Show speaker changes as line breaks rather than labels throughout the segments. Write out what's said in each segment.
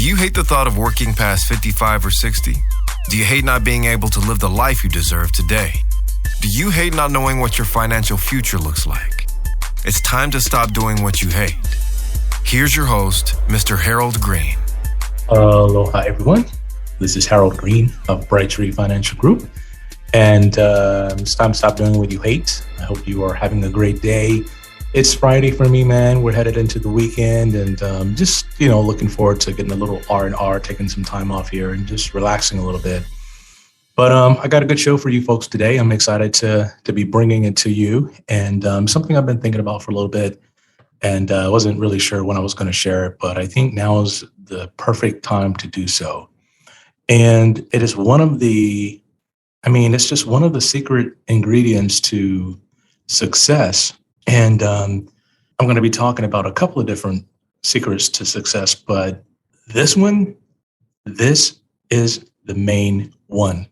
you hate the thought of working past 55 or 60? Do you hate not being able to live the life you deserve today? Do you hate not knowing what your financial future looks like? It's time to stop doing what you hate. Here's your host, Mr. Harold Green.
Aloha, everyone. This is Harold Green of Brightree Financial Group. And it's time to stop doing what you hate. I hope you are having a great day. It's Friday for me, man. We're headed into the weekend and just, looking forward to getting a little R&R, taking some time off here and just relaxing a little bit. But I got a good show for you folks today. I'm excited to be bringing it to you, and something I've been thinking about for a little bit, and I wasn't really sure when I was going to share it, but I think now is the perfect time to do so. And it is it's just one of the secret ingredients to success. And I'm going to be talking about a couple of different secrets to success, but this is the main one.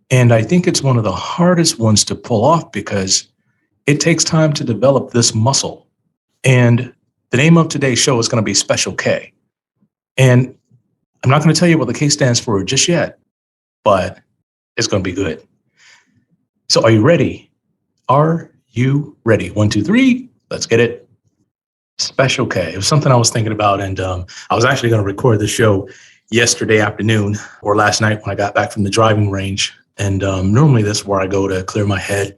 And I think it's one of the hardest ones to pull off because it takes time to develop this muscle. And the name of today's show is going to be Special K. And I'm not going to tell you what the K stands for just yet, but it's going to be good. So are you ready? Are you ready? 1, 2, 3. Let's get it. Special K. It was something I was thinking about, and I was actually going to record the show yesterday afternoon or last night when I got back from the driving range. And normally this is where I go to clear my head,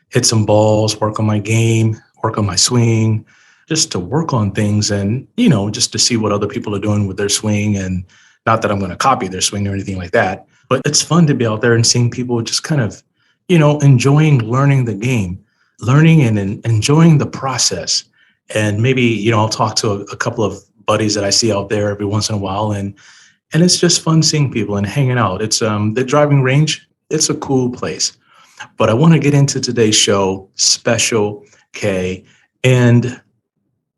hit some balls, work on my game, work on my swing, just to work on things and, just to see what other people are doing with their swing. And not that I'm going to copy their swing or anything like that, but it's fun to be out there and seeing people just kind of, enjoying learning the game, learning and enjoying the process. And maybe, I'll talk to a couple of buddies that I see out there every once in a while. And it's just fun seeing people and hanging out. It's the driving range. It's a cool place. But I want to get into today's show, Special K. And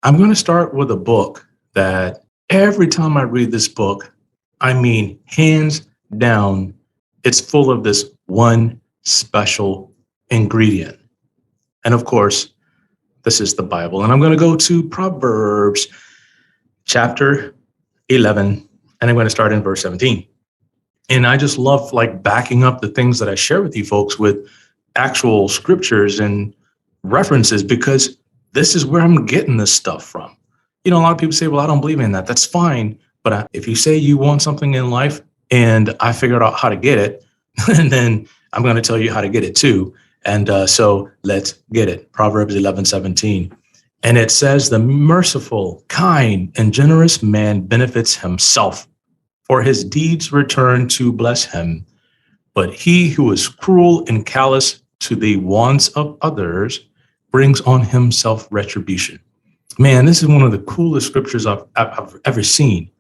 I'm going to start with a book that every time I read this book, hands down, it's full of this one special ingredient. And of course, this is the Bible. And I'm going to go to Proverbs chapter 11, and I'm going to start in verse 17. And I just love backing up the things that I share with you folks with actual scriptures and references, because this is where I'm getting this stuff from. A lot of people say, well, I don't believe in that. That's fine. But if you say you want something in life and I figured out how to get it, and then I'm going to tell you how to get it too. And so let's get it. Proverbs 11:17. And it says, the merciful, kind, and generous man benefits himself, for his deeds return to bless him. But he who is cruel and callous to the wants of others brings on himself retribution. Man, this is one of the coolest scriptures I've ever seen,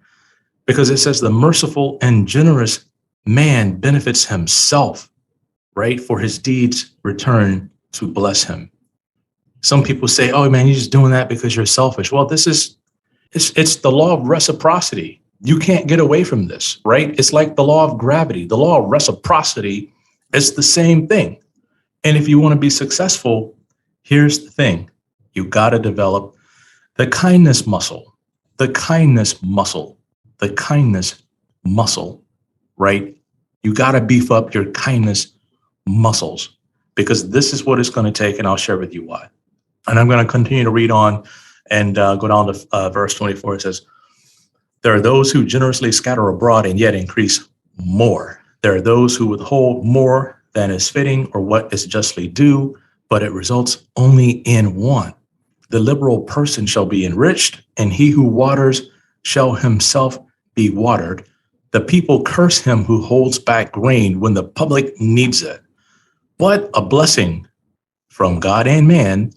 because it says the merciful and generous man benefits himself, right? For his deeds return to bless him. Some people say, oh man, you're just doing that because you're selfish. Well, it's the law of reciprocity. You can't get away from this, right? It's like the law of gravity. The law of reciprocity is the same thing. And if you want to be successful, here's the thing. You got to develop the kindness muscle, right? You got to beef up your kindness muscles, because this is what it's going to take. And I'll share with you why. And I'm going to continue to read on and go down to verse 24. It says, there are those who generously scatter abroad and yet increase more. There are those who withhold more than is fitting or what is justly due, but it results only in want. The liberal person shall be enriched, and he who waters shall himself be watered. The people curse him who holds back grain when the public needs it. But a blessing from God and man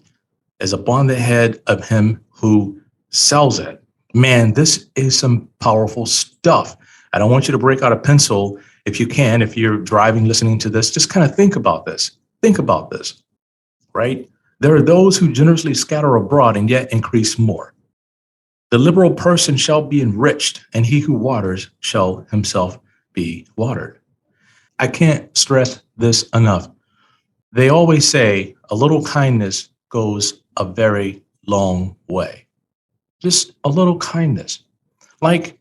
is upon the head of him who sells it. Man, this is some powerful stuff. I don't want you to break out a pencil if you can. If you're driving, listening to this, just kind of think about this. Think about this, right? There are those who generously scatter abroad and yet increase more. The liberal person shall be enriched, and he who waters shall himself be watered. I can't stress this enough. They always say a little kindness goes a very long way. Just a little kindness. Like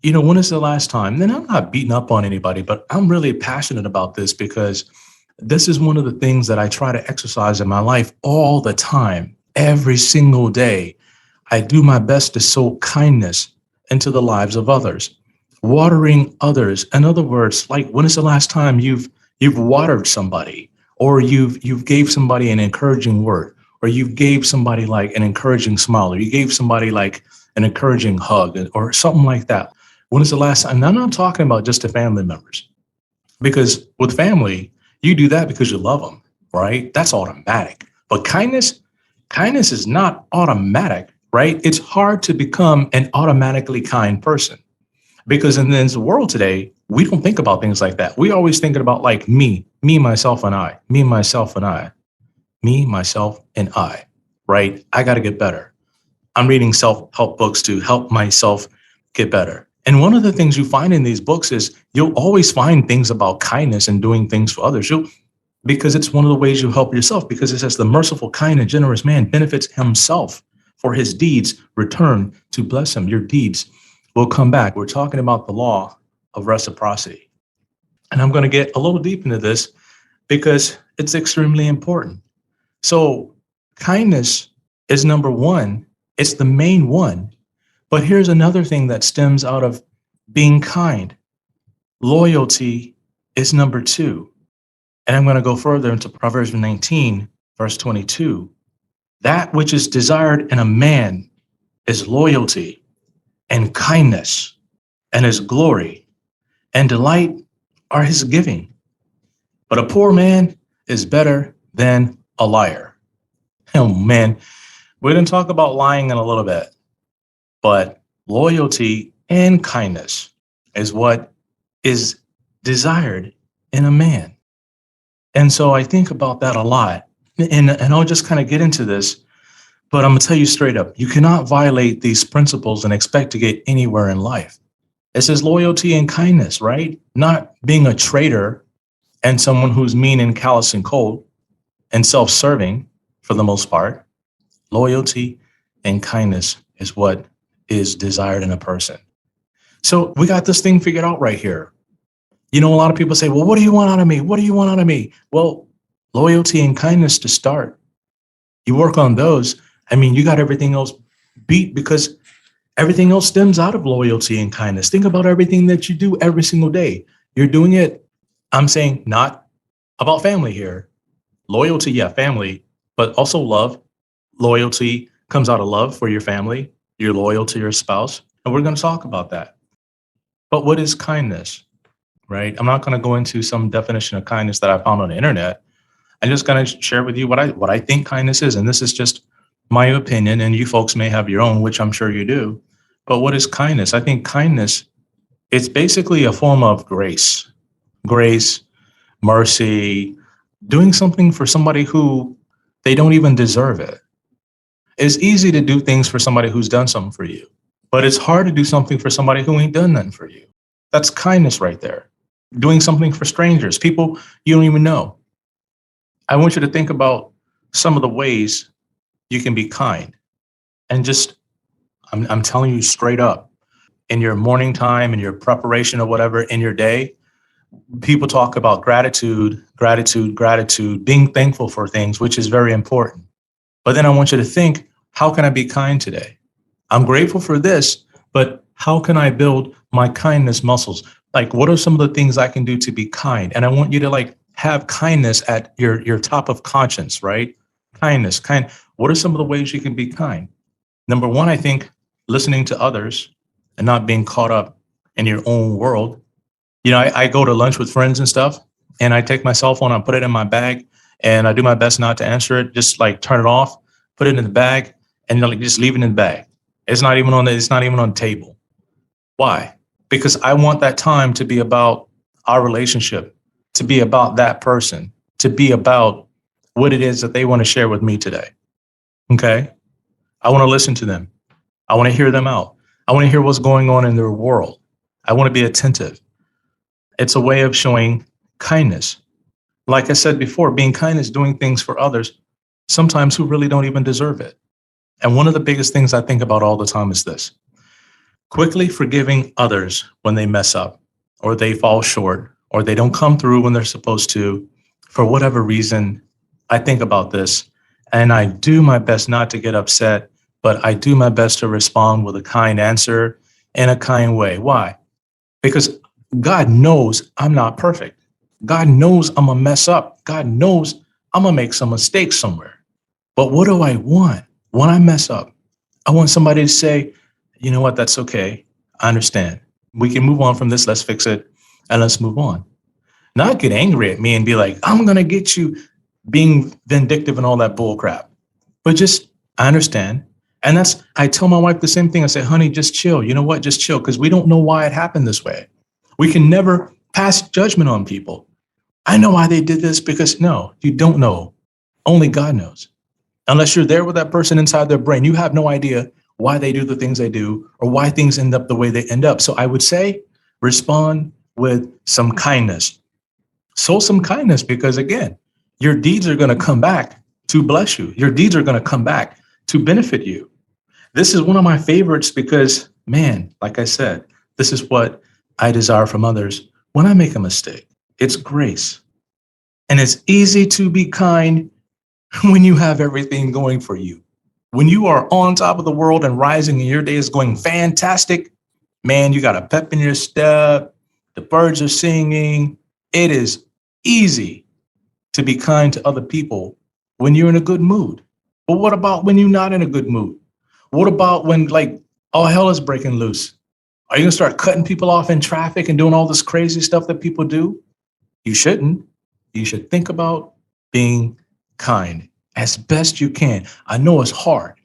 when is the last time? Then I'm not beating up on anybody, but I'm really passionate about this because this is one of the things that I try to exercise in my life all the time, every single day. I do my best to sow kindness into the lives of others, watering others. In other words, like when is the last time you've watered somebody, or you've gave somebody an encouraging word, or you gave somebody like an encouraging smile, or you gave somebody like an encouraging hug, or something like that. When is the last time? And I'm not talking about just the family members, because with family, you do that because you love them, right? That's automatic. But kindness is not automatic, right? It's hard to become an automatically kind person because in this world today, we don't think about things like that. We always thinking about like me, myself, and I, me, myself, and I, me, myself, and I, right? I got to get better. I'm reading self-help books to help myself get better. And one of the things you find in these books is you'll always find things about kindness and doing things for others. Because it's one of the ways you help yourself, because it says the merciful, kind, and generous man benefits himself, for his deeds return to bless him. Your deeds will come back. We're talking about the law of reciprocity. And I'm going to get a little deep into this because it's extremely important. So kindness is number one. It's the main one. But here's another thing that stems out of being kind. Loyalty is number two. And I'm going to go further into Proverbs 19, verse 22. That which is desired in a man is loyalty and kindness, and his glory and delight are his giving. But a poor man is better than a liar. Oh man, we're going to talk about lying in a little bit, but loyalty and kindness is what is desired in a man. And so I think about that a lot. And I'll just kind of get into this, but I'm going to tell you straight up, you cannot violate these principles and expect to get anywhere in life. It says loyalty and kindness, right? Not being a traitor and someone who's mean and callous and cold and self-serving for the most part. Loyalty and kindness is what is desired in a person. So we got this thing figured out right here. A lot of people say, well, what do you want out of me? What do you want out of me? Well, loyalty and kindness to start. You work on those. You got everything else beat because everything else stems out of loyalty and kindness. Think about everything that you do every single day. You're doing it. I'm saying not about family here. Loyalty, yeah, family, but also love. Loyalty comes out of love for your family. You're loyal to your spouse. And we're going to talk about that. But what is kindness? Right? I'm not going to go into some definition of kindness that I found on the internet. I'm just going to share with you what I think kindness is. And this is just my opinion, and you folks may have your own, which I'm sure you do. But what is kindness? I think kindness, it's basically a form of grace, mercy, doing something for somebody who they don't even deserve it. It's easy to do things for somebody who's done something for you, but it's hard to do something for somebody who ain't done nothing for you. That's kindness right there. Doing something for strangers, people you don't even know. I want you to think about some of the ways you can be kind. And just, I'm telling you straight up, in your morning time, in your preparation or whatever, in your day, people talk about gratitude, being thankful for things, which is very important. But then I want you to think, how can I be kind today? I'm grateful for this, but how can I build my kindness muscles? Like, what are some of the things I can do to be kind? And I want you to have kindness at your top of conscience, right? Kindness. What are some of the ways you can be kind? Number one, I think listening to others and not being caught up in your own world. I go to lunch with friends and stuff, and I take my cell phone, I put it in my bag, and I do my best not to answer it. Just turn it off, put it in the bag, and just leave it in the bag. It's not even on the table. Why? Because I want that time to be about our relationship, to be about that person, to be about what it is that they want to share with me today. Okay? I want to listen to them. I want to hear them out. I want to hear what's going on in their world. I want to be attentive. It's a way of showing kindness. Like I said before, being kind is doing things for others, sometimes who really don't even deserve it. And one of the biggest things I think about all the time is this. quickly forgiving others when they mess up or they fall short or they don't come through when they're supposed to, for whatever reason. I think about this and I do my best not to get upset, but I do my best to respond with a kind answer in a kind way. Why? Because God knows I'm not perfect. God knows I'm gonna mess up. God knows I'm gonna make some mistakes somewhere. But what do I want when I mess up? I want somebody to say, you know what, that's okay. I understand. We can move on from this. Let's fix it and let's move on. Not get angry at me and be like, I'm gonna get you, being vindictive and all that bull crap. But just, I understand. And I tell my wife the same thing. I say, honey, just chill. You know what? Just chill, because we don't know why it happened this way. We can never pass judgment on people. I know why they did this, because no, you don't know. Only God knows. Unless you're there with that person inside their brain, you have no idea why they do the things they do or why things end up the way they end up. So I would say respond with some kindness. Show some kindness, because again, your deeds are going to come back to bless you. Your deeds are going to come back to benefit you. This is one of my favorites because, man, like I said, this is what I desire from others when I make a mistake. It's grace. And it's easy to be kind when you have everything going for you. When you are on top of the world and rising and your day is going fantastic, man, you got a pep in your step. The birds are singing. It is easy to be kind to other people when you're in a good mood. But what about when you're not in a good mood? What about when like all hell is breaking loose? Are you gonna start cutting people off in traffic and doing all this crazy stuff that people do? You shouldn't. You should think about being kind as best you can. I know it's hard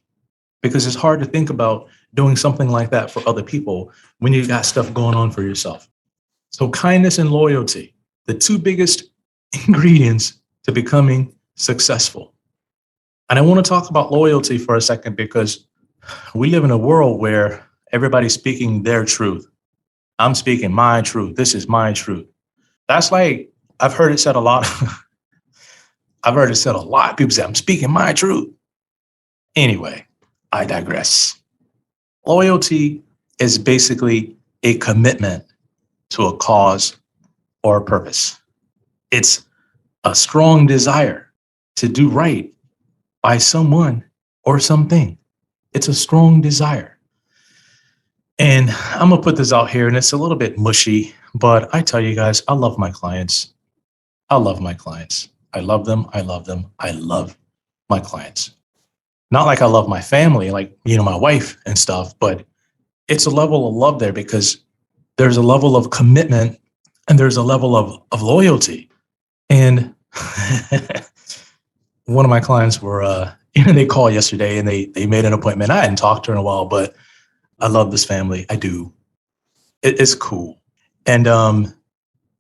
because it's hard to think about doing something like that for other people when you got stuff going on for yourself. So kindness and loyalty, the two biggest ingredients to becoming successful. And I want to talk about loyalty for a second because we live in a world where everybody's speaking their truth. I'm speaking my truth. This is my truth. That's like, I've heard it said a lot. I've heard it said a lot. People say, I'm speaking my truth. Anyway, I digress. Loyalty is basically a commitment to a cause or a purpose. It's a strong desire to do right by someone or something. It's a strong desire. And I'm going to put this out here, and it's a little bit mushy, but I tell you guys, I love my clients. I love my clients. I love them. I love them. I love my clients. Not like I love my family, like, my wife and stuff, but it's a level of love there because there's a level of commitment and there's a level of loyalty. And one of my clients were, they called yesterday and they made an appointment. I hadn't talked to her in a while, but I love this family. I do. It's cool. And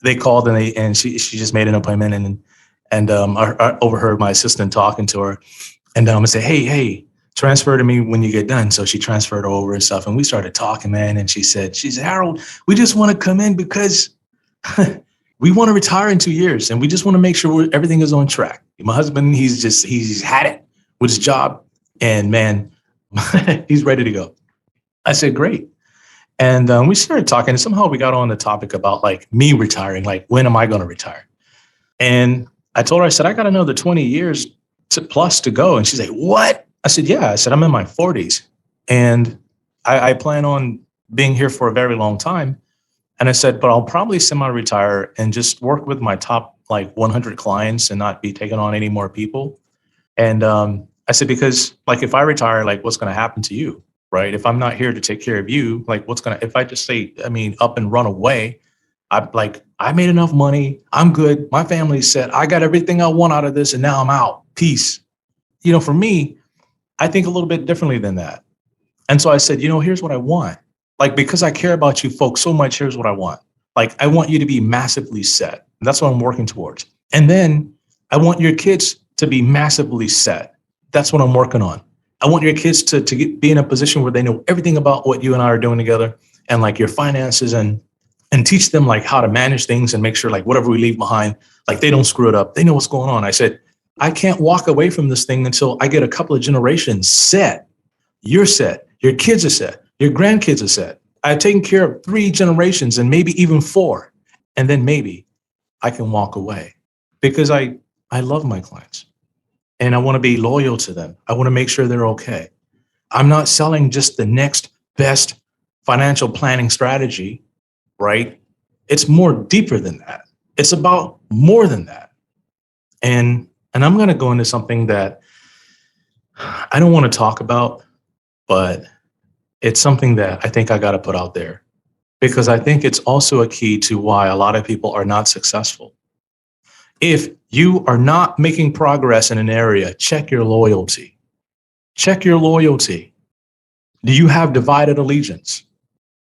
they called and she just made an appointment and I overheard my assistant talking to her, and I said, hey, transfer to me when you get done. So she transferred her over and stuff, and we started talking, man. And she said, Harold, we just want to come in because we want to retire in 2 years, and we just want to make sure everything is on track. My husband, he's had it with his job, and man, he's ready to go. I said, great. And we started talking, and somehow we got on the topic about like me retiring, like when am I going to retire? And I told her, I said, I got another 20 years plus to go. And she's like, what? I said, yeah. I said, I'm in my 40s and I plan on being here for a very long time. And I said, but I'll probably semi-retire and just work with my top like 100 clients and not be taking on any more people. And I said, because like if I retire, like what's going to happen to you, right? If I'm not here to take care of you, like if I just say, up and run away, I made enough money. I'm good. My family's set. I got everything I want out of this and now I'm out. Peace. For me, I think a little bit differently than that. And so I said, here's what I want. Like, because I care about you folks so much, here's what I want. Like, I want you to be massively set. That's what I'm working towards. And then I want your kids to be massively set. That's what I'm working on. I want your kids to be in a position where they know everything about what you and I are doing together and like your finances and teach them like how to manage things and make sure like whatever we leave behind, like they don't screw it up. They know what's going on. I said, I can't walk away from this thing until I get a couple of generations set. You're set. Your kids are set. Your grandkids are set. I've taken care of 3 generations and maybe even 4. And then maybe I can walk away because I love my clients and I want to be loyal to them. I want to make sure they're okay. I'm not selling just the next best financial planning strategy, right? It's more deeper than that. It's about more than that. And I'm going to go into something that I don't want to talk about, but it's something that I think I got to put out there because I think it's also a key to why a lot of people are not successful. If you are not making progress in an area, check your loyalty. Check your loyalty. Do you have divided allegiance?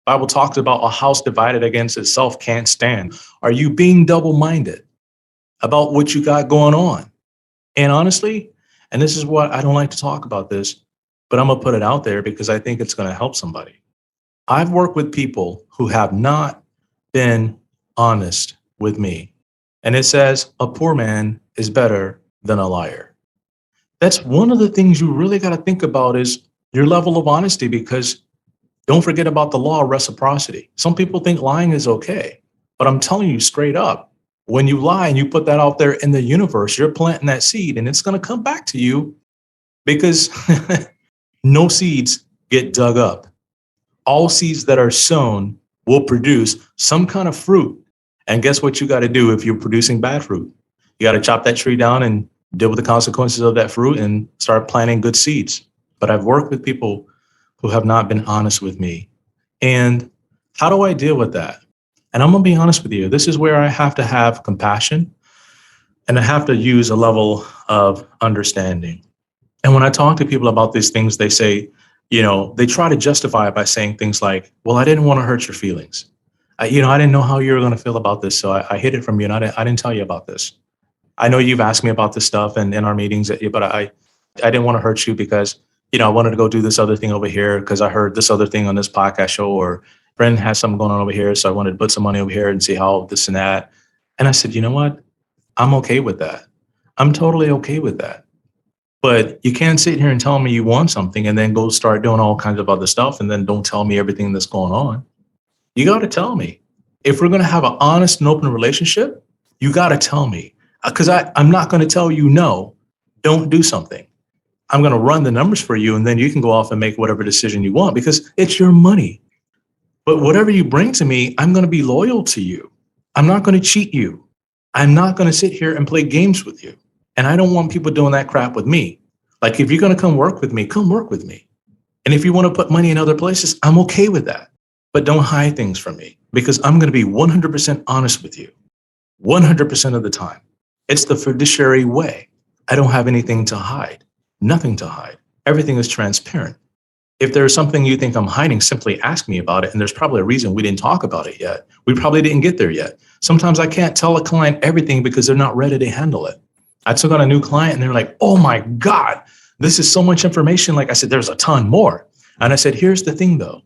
Bible talks about a house divided against itself can't stand. Are you being double-minded about what you got going on? And honestly, and this is what I don't like to talk about this, but I'm going to put it out there because I think it's going to help somebody. I've worked with people who have not been honest with me. And it says a poor man is better than a liar. That's one of the things you really got to think about is your level of honesty, because don't forget about the law of reciprocity. Some people think lying is okay, but I'm telling you straight up, when you lie and you put that out there in the universe, you're planting that seed and it's going to come back to you because no seeds get dug up. All seeds that are sown will produce some kind of fruit. And guess what you got to do if you're producing bad fruit? You got to chop that tree down and deal with the consequences of that fruit and start planting good seeds. But I've worked with people who have not been honest with me. And how do I deal with that? And I'm going to be honest with you. This is where I have to have compassion and I have to use a level of understanding. And when I talk to people about these things, they say, they try to justify it by saying things like, well, I didn't want to hurt your feelings. I didn't know how you were going to feel about this. So I hid it from you and I didn't tell you about this. I know you've asked me about this stuff and in our meetings, but I didn't want to hurt you because, I wanted to go do this other thing over here because I heard this other thing on this podcast show, or friend has something going on over here. So I wanted to put some money over here and see how this and that. And I said, you know what? I'm okay with that. I'm totally okay with that. But you can't sit here and tell me you want something and then go start doing all kinds of other stuff and then don't tell me everything that's going on. You got to tell me. If we're going to have an honest and open relationship, you got to tell me. Because I'm not going to tell you, no, don't do something. I'm going to run the numbers for you and then you can go off and make whatever decision you want because it's your money. But whatever you bring to me, I'm going to be loyal to you. I'm not going to cheat you. I'm not going to sit here and play games with you. And I don't want people doing that crap with me. Like, if you're going to come work with me, come work with me. And if you want to put money in other places, I'm okay with that. But don't hide things from me because I'm going to be 100% honest with you 100% of the time. It's the fiduciary way. I don't have anything to hide, nothing to hide. Everything is transparent. If there's something you think I'm hiding, simply ask me about it. And there's probably a reason we didn't talk about it yet. We probably didn't get there yet. Sometimes I can't tell a client everything because they're not ready to handle it. I took on a new client and they're like, oh my God, this is so much information. Like I said, there's a ton more. And I said, here's the thing though.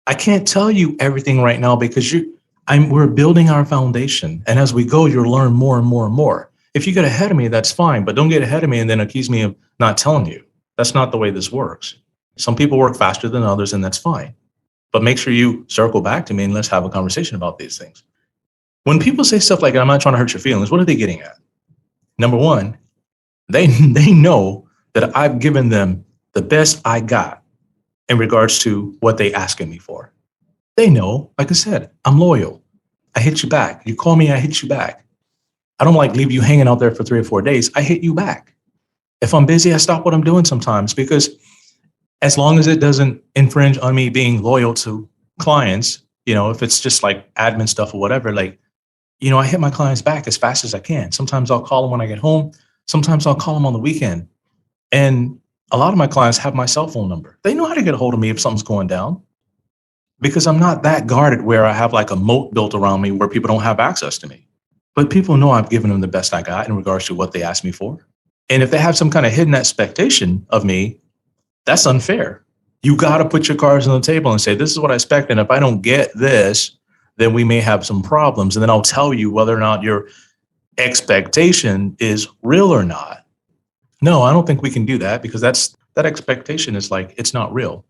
I can't tell you everything right now because we're building our foundation. And as we go, you'll learn more and more and more. If you get ahead of me, that's fine, but don't get ahead of me and then accuse me of not telling you. That's not the way this works. Some people work faster than others, and that's fine. But make sure you circle back to me and let's have a conversation about these things. When people say stuff like, I'm not trying to hurt your feelings, what are they getting at? Number one, they know that I've given them the best I got in regards to what they asking me for. They know, like I said, I'm loyal. I hit you back. You call me, I hit you back. I don't like leave you hanging out there for 3 or 4 days. I hit you back. If I'm busy, I stop what I'm doing sometimes because as long as it doesn't infringe on me being loyal to clients, if it's just like admin stuff or whatever, I hit my clients back as fast as I can. Sometimes I'll call them when I get home. Sometimes I'll call them on the weekend. And a lot of my clients have my cell phone number. They know how to get a hold of me if something's going down because I'm not that guarded where I have like a moat built around me where people don't have access to me. But people know I've given them the best I got in regards to what they asked me for. And if they have some kind of hidden expectation of me, that's unfair. You got to put your cards on the table and say, this is what I expect. And if I don't get this, then we may have some problems. And then I'll tell you whether or not your expectation is real or not. No, I don't think we can do that because that expectation is like, it's not real.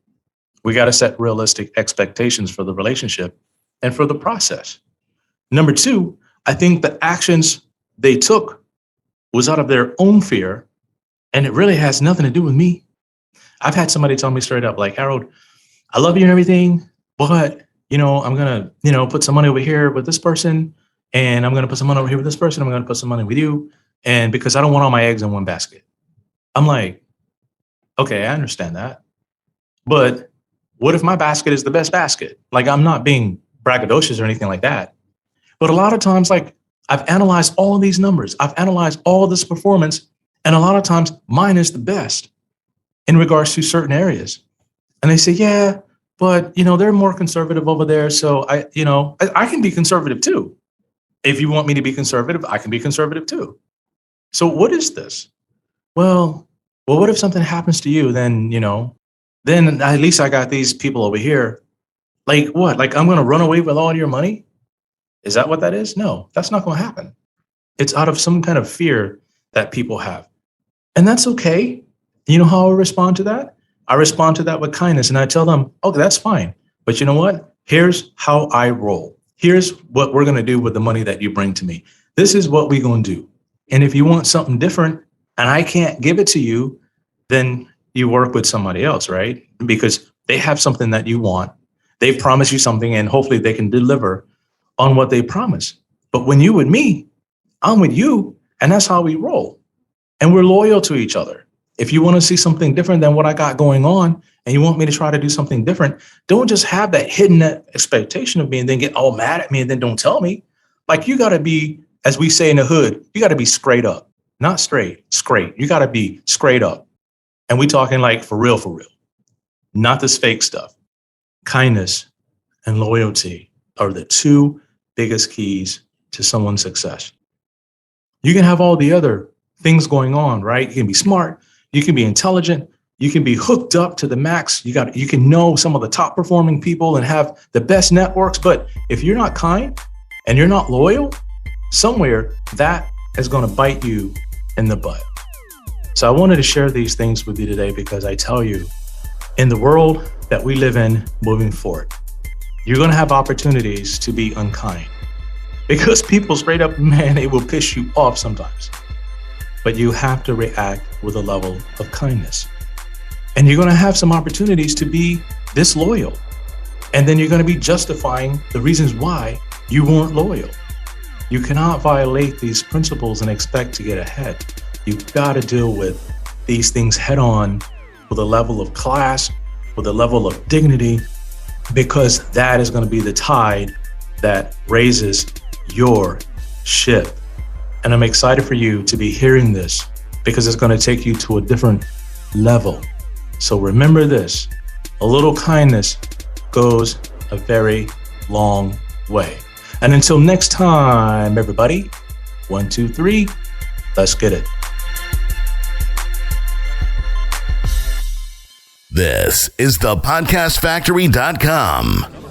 We got to set realistic expectations for the relationship and for the process. Number two, I think the actions they took was out of their own fear, and it really has nothing to do with me. I've had somebody tell me straight up, like, Harold, I love you and everything, but, I'm going to, put some money over here with this person, and I'm going to put some money over here with this person. I'm going to put some money with you. And because I don't want all my eggs in one basket. I'm like, okay, I understand that. But what if my basket is the best basket? Like, I'm not being braggadocious or anything like that. But a lot of times, like, I've analyzed all of these numbers. I've analyzed all this performance. And a lot of times mine is the best in regards to certain areas. And they say, yeah, but, they're more conservative over there. So I can be conservative too. If you want me to be conservative, I can be conservative too. So what is this? Well, what if something happens to you? Then at least I got these people over here. Like what? Like I'm going to run away with all your money? Is that what that is? No, that's not going to happen. It's out of some kind of fear that people have. And that's okay. You know how I respond to that? I respond to that with kindness and I tell them, okay, that's fine. But you know what? Here's how I roll. Here's what we're going to do with the money that you bring to me. This is what we're going to do. And if you want something different and I can't give it to you, then you work with somebody else, right? Because they have something that you want. They've promised you something and hopefully they can deliver on what they promise. But when you with me, I'm with you, and that's how we roll. And we're loyal to each other. If you want to see something different than what I got going on and you want me to try to do something different, don't just have that hidden expectation of me and then get all mad at me and then don't tell me. Like you got to be, as we say in the hood, you got to be straight up, not straight. You got to be straight up. And we talking like for real, not this fake stuff. Kindness and loyalty are the two biggest keys to someone's success. You can have all the other things going on, right? You can be smart. You can be intelligent. You can be hooked up to the max. You can know some of the top performing people and have the best networks. But if you're not kind and you're not loyal, somewhere that is going to bite you in the butt. So I wanted to share these things with you today because I tell you, in the world that we live in moving forward, you're going to have opportunities to be unkind because people straight up, man, they will piss you off sometimes. But you have to react with a level of kindness. And you're going to have some opportunities to be disloyal. And then you're going to be justifying the reasons why you weren't loyal. You cannot violate these principles and expect to get ahead. You've got to deal with these things head on with a level of class, with a level of dignity, because that is going to be the tide that raises your ship. And I'm excited for you to be hearing this because it's going to take you to a different level. So remember this, a little kindness goes a very long way. And until next time, everybody, 1, 2, 3, let's get it.
This is thepodcastfactory.com.